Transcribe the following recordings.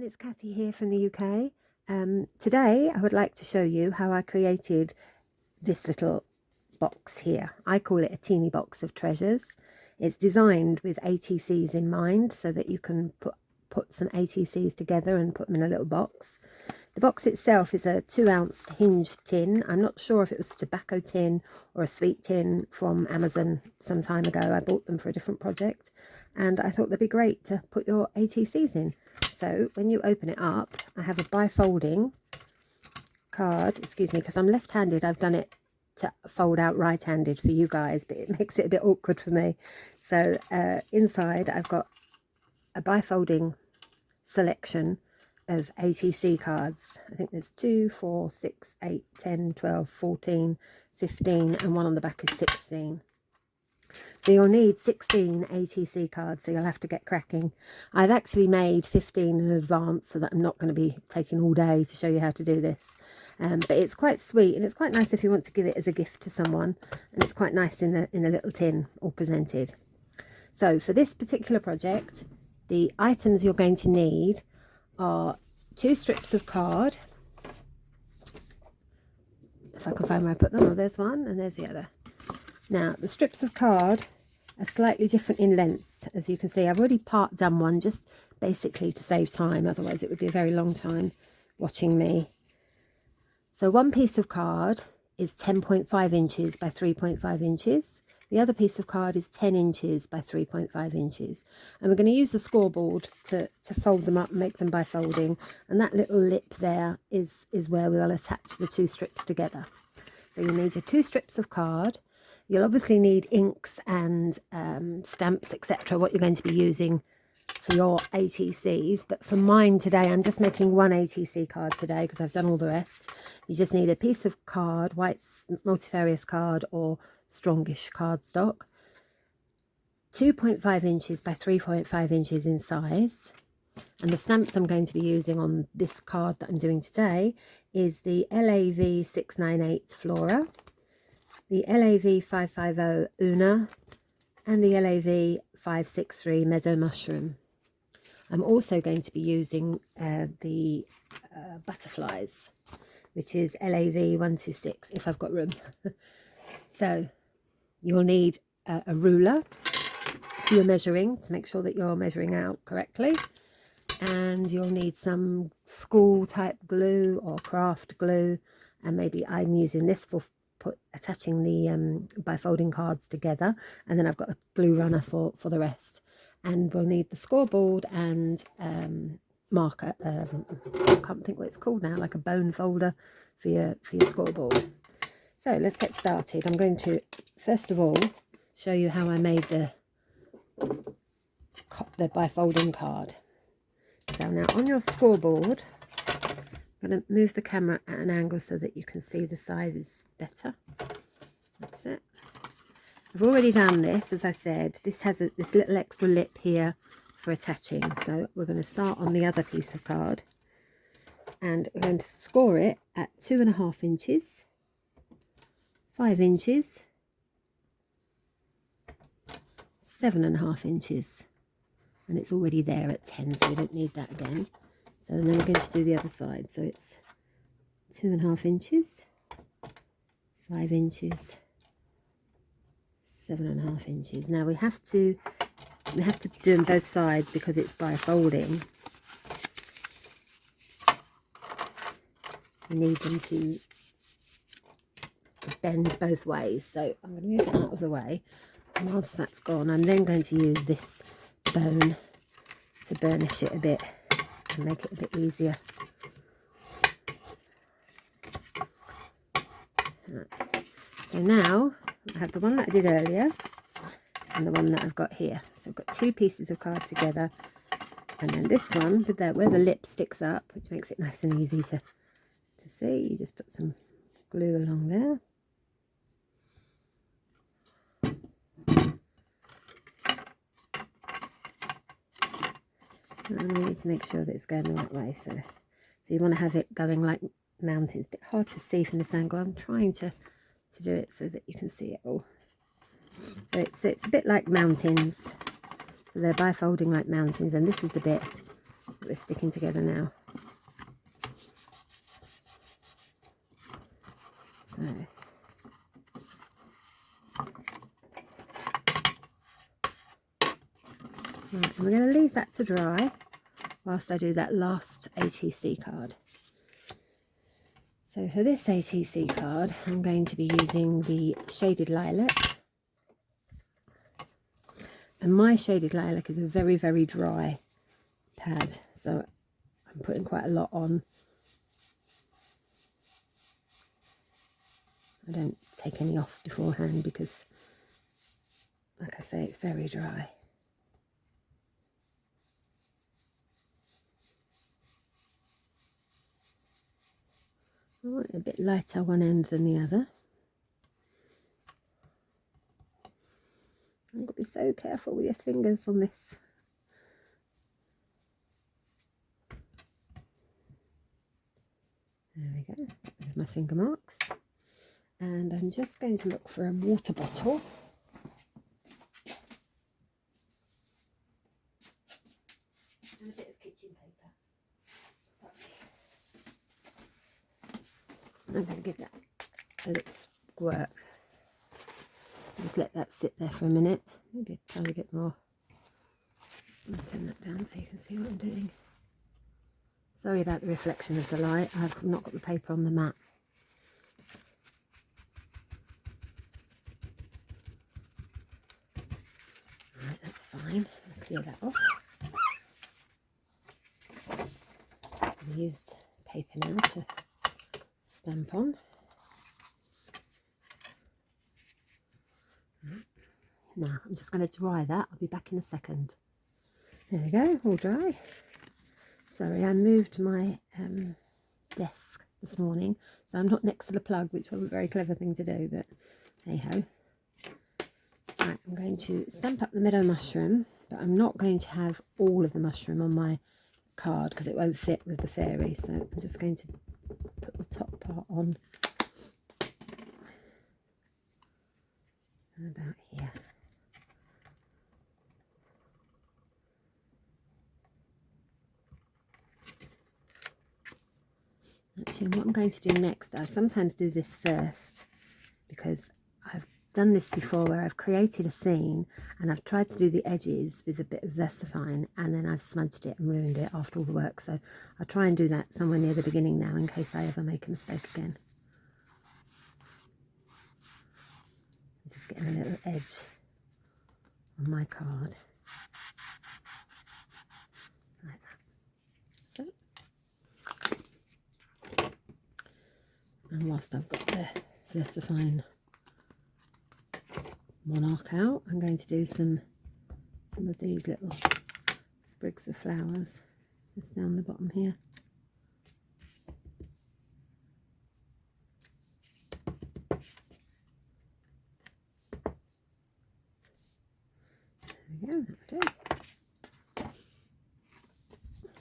everyone, it's Kathy here from the UK. Today I would like to show you how I created this little box here. I call it a teeny box of treasures. It's designed with ATCs in mind so that you can put some ATCs together and put them in a little box. The box itself is a 2-ounce hinged tin. I'm not sure if it was a tobacco tin or a sweet tin from Amazon some time ago. I bought them for a different project and I thought they'd be great to put your ATCs in. So when you open it up, I have a bifolding card, excuse me, because I'm left-handed. I've done it to fold out right-handed for you guys, but it makes it a bit awkward for me. So inside I've got a bifolding selection of ATC cards. I think there's 2, 4, 6, 8, 10, 12, 14, 15 and one on the back is 16. So you'll need 16 ATC cards, so you'll have to get cracking. I've actually made 15 in advance so that I'm not going to be taking all day to show you how to do this. But it's quite sweet and it's quite nice if you want to give it as a gift to someone, and it's quite nice in a little tin all presented. So for this particular project, the items you're going to need are 2 strips of card. If I can find where I put them. Oh, there's one and there's the other. Now the strips of card are slightly different in length. As you can see, I've already part done one just basically to save time, otherwise it would be a very long time watching me. So one piece of card is 10.5 inches by 3.5 inches. The other piece of card is 10 inches by 3.5 inches. And we're going to use the scoreboard to fold them up and make them bifolding. And that little lip there is where we'll attach the 2 strips together. So you need your 2 strips of card. You'll obviously need inks and stamps, etc. What you're going to be using for your ATCs. But for mine today, I'm just making one ATC card today because I've done all the rest. You just need a piece of card, white multifarious card or strongish cardstock, 2.5 inches by 3.5 inches in size. And the stamps I'm going to be using on this card that I'm doing today is the LAV 698 Flora, the LAV 550 Una, and the LAV 563 Meadow Mushroom. I'm also going to be using the butterflies, which is LAV 126 if I've got room. So you'll need a ruler for your measuring to make sure that you're measuring out correctly. And you'll need some school type glue or craft glue. And maybe I'm using this for attaching the bifolding cards together. And then I've got a glue runner for the rest. And we'll need the scoreboard and marker. I can't think what it's called now, like a bone folder for your scoreboard. So let's get started. I'm going to first of all show you how I made the bifolding card. So now on your scoreboard, I'm going to move the camera at an angle so that you can see the sizes better. That's it. I've already done this, as I said. This has this little extra lip here for attaching. So we're going to start on the other piece of card. And we're going to score it at 2.5 inches. 5 inches, 7.5 inches, and it's already there at 10, so we don't need that again. So and then we're going to do the other side. So it's 2.5 inches, 5 inches, 7.5 inches. Now we have to do them both sides because it's bifolding. We need them to bend both ways, so I'm going to move that out of the way, and once that's gone I'm then going to use this bone to burnish it a bit and make it a bit easier. Right. So now I have the one that I did earlier and the one that I've got here. So I've got 2 pieces of card together, and then this one with where the lip sticks up, which makes it nice and easy to see. You just put some glue along there. And we need to make sure that it's going the right way. So you want to have it going like mountains. A bit hard to see from this angle. I'm trying to do it so that you can see it all. So it's a bit like mountains. So they're bifolding like mountains, and this is the bit We're sticking together now. So right, and we're going to leave that to dry whilst I do that last ATC card. So for this ATC card, I'm going to be using the shaded lilac. And my shaded lilac is a very, very dry pad, so I'm putting quite a lot on. I don't take any off beforehand because, like I say, it's very dry. I want it a bit lighter one end than the other. You've got to be so careful with your fingers on this. There we go, with my finger marks. And I'm just going to look for a water bottle. And a bit of kitchen paper. Sorry. I'm going to give that a little squirt. Just let that sit there for a minute. Maybe a tiny bit more. I'll turn that down so you can see what I'm doing. Sorry about the reflection of the light. I've not got the paper on the mat. Right, that's fine. I'll clear that off. I'll use the paper now to stamp on. Now I'm just going to dry that. I'll be back in a second. There we go, all dry. Sorry, I moved my desk this morning, so I'm not next to the plug, which was a very clever thing to do, but hey ho. Right, I'm going to stamp up the meadow mushroom, but I'm not going to have all of the mushroom on my card because it won't fit with the fairy, so I'm just going to put the top part on about here. Actually, what I'm going to do next, I sometimes do this first because I've done this before where I've created a scene and I've tried to do the edges with a bit of VersaFine and then I've smudged it and ruined it after all the work. So I'll try and do that somewhere near the beginning now in case I ever make a mistake again. I'm just getting a little edge on my card. Like that. So. And whilst I've got the VersaFine monarch out, I'm going to do some of these little sprigs of flowers just down the bottom here. There we go, that'll do.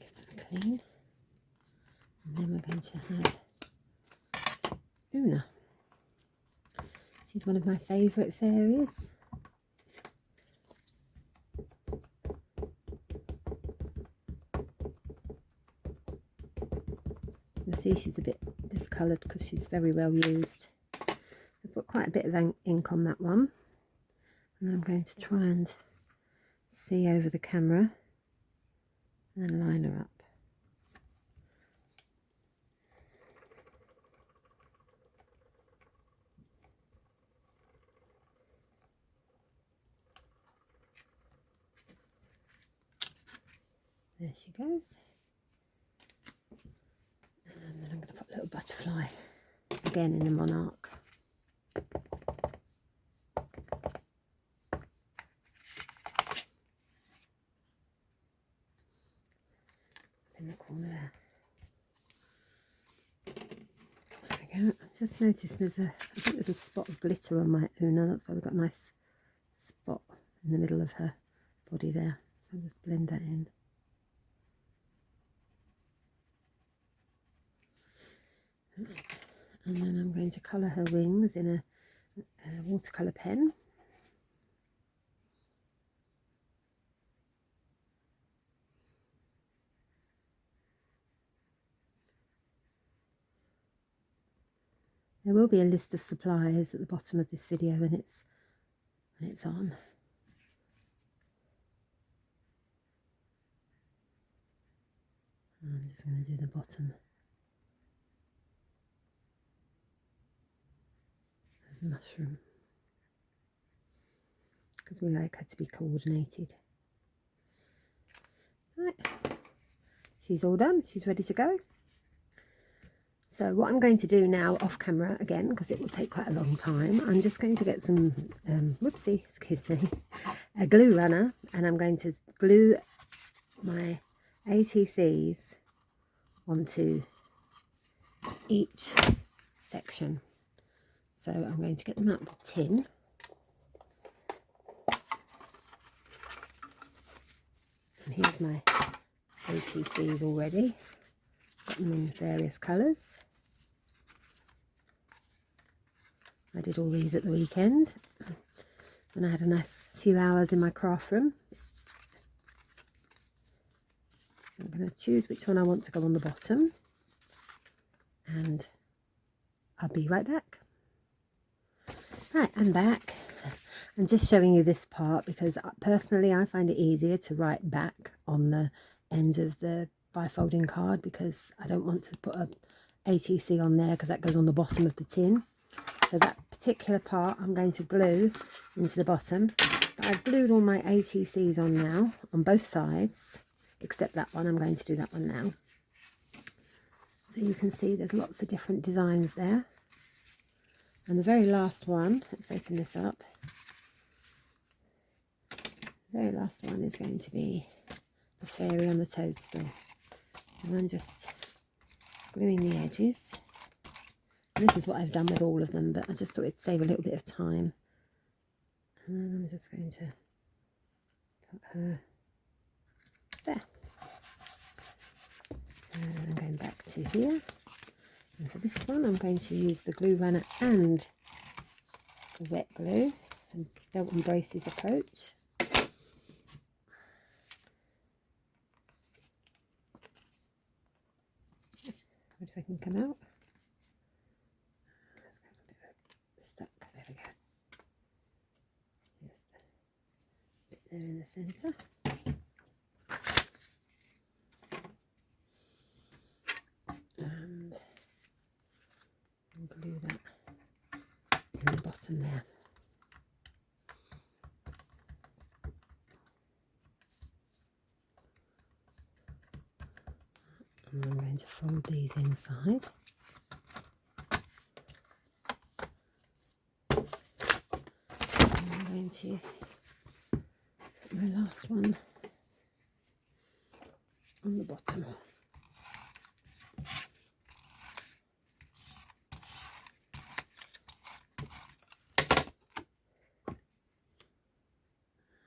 Get that clean. And then we're going to have Una. She's one of my favourite fairies. You'll see she's a bit discoloured because she's very well used. I've put quite a bit of ink on that one. And I'm going to try and see over the camera and line her up. There she goes. And then I'm going to put a little butterfly again in the monarch. In the corner there. There we go. I've just noticed I think there's a spot of glitter on my Una. That's why we've got a nice spot in the middle of her body there. So I'll just blend that in. And then I'm going to colour her wings in a watercolour pen. There will be a list of supplies at the bottom of this video when it's on. I'm just going to do the bottom of the mushroom because we like her to be coordinated. Right, she's all done, she's ready to go. So what I'm going to do now off camera again, because it will take quite a long time, I'm just going to get some, whoopsie, excuse me, a glue runner, and I'm going to glue my ATCs onto each section. So I'm going to get them out of the tin. And here's my ATCs already. Got them in various colours. I did all these at the weekend when I had a nice few hours in my craft room. So I'm going to choose which one I want to go on the bottom, and I'll be right back. Right, I'm back. I'm just showing you this part because personally I find it easier to write back on the end of the bifolding card, because I don't want to put a ATC on there because that goes on the bottom of the tin. So that particular part I'm going to glue into the bottom. But I've glued all my ATCs on now on both sides, except that one. I'm going to do that one now. So you can see there's lots of different designs there. And the very last one, let's open this up. The very last one is going to be the fairy on the toadstool. So I'm just gluing the edges. And this is what I've done with all of them, but I just thought it'd save a little bit of time. And then I'm just going to put her there. So I'm going back to here. And for this one, I'm going to use the glue runner and the wet glue and belt and braces approach. If I can come out. Let's get a bit stuck. There we go. Just a bit there in the centre. And glue that in the bottom there. And I'm going to fold these inside. And I'm going to put my last one on the bottom.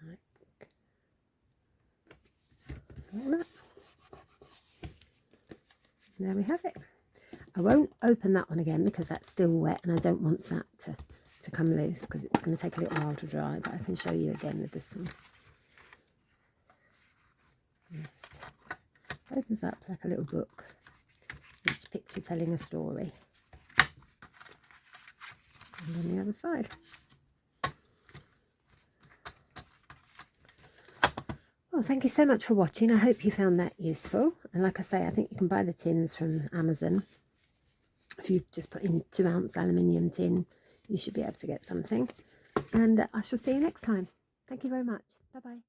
Like that. There we have it. I won't open that one again because that's still wet and I don't want that to come loose because it's going to take a little while to dry, but I can show you again with this one. And just opens up like a little book, each picture telling a story. And on the other side. Well, thank you so much for watching. I hope you found that useful. And like I say, I think you can buy the tins from Amazon. If you just put in 2-ounce aluminium tin, you should be able to get something. And I shall see you next time. Thank you very much. Bye-bye.